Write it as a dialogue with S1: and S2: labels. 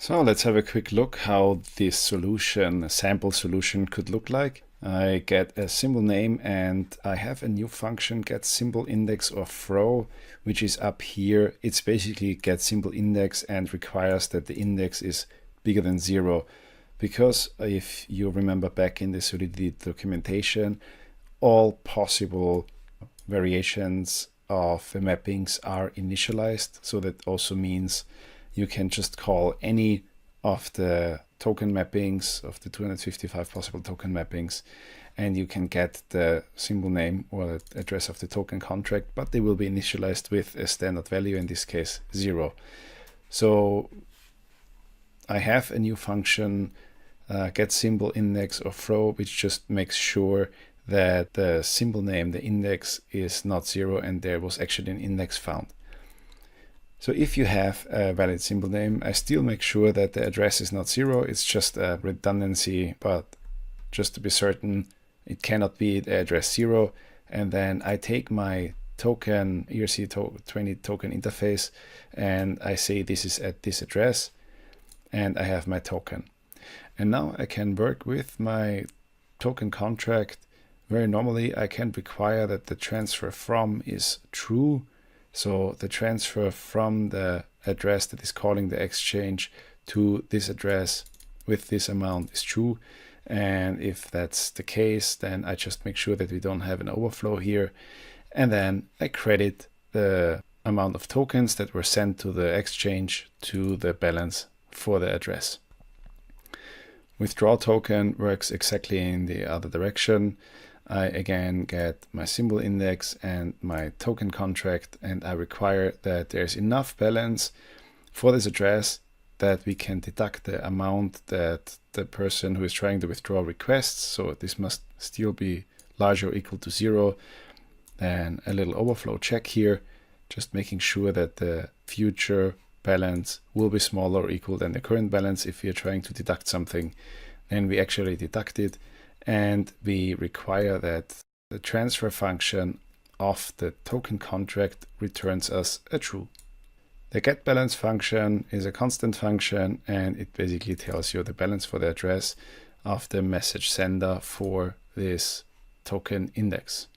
S1: So let's have a quick look how this solution, a sample solution, could look like. I get a symbol name and I have a new function, get symbol index or throw, which is up here. It's basically get symbol index and requires that the index is bigger than 0. Because if you remember back in the Solidity documentation, all possible variations of the mappings are initialized. So that also means you can just call any of the token mappings, of the 255 possible token mappings, and you can get the symbol name or the address of the token contract, but they will be initialized with a standard value, in this case 0. So I have a new function, get symbol index or throw, which just makes sure that the symbol name, the index, is not 0 and there was actually an index found. So if you have a valid symbol name, I still make sure that the address is not 0. It's just a redundancy, but just to be certain, it cannot be the address 0. And then I take my token, ERC20 token interface, and I say this is at this address, and I have my token. And now I can work with my token contract. Very normally, I can require that the transfer from is true. So the transfer from the address that is calling the exchange to this address with this amount is true. And if that's the case, then I just make sure that we don't have an overflow here. And then I credit the amount of tokens that were sent to the exchange to the balance for the address. Withdrawal token works exactly in the other direction. I again get my symbol index and my token contract, and I require that there's enough balance for this address that we can deduct the amount that the person who is trying to withdraw requests. So this must still be larger or equal to 0. Then a little overflow check here, just making sure that the future balance will be smaller or equal than the current balance. If we are trying to deduct something, then we actually deduct it. And we require that the transfer function of the token contract returns us a true. The getBalance function is a constant function, and it basically tells you the balance for the address of the message sender for this token index.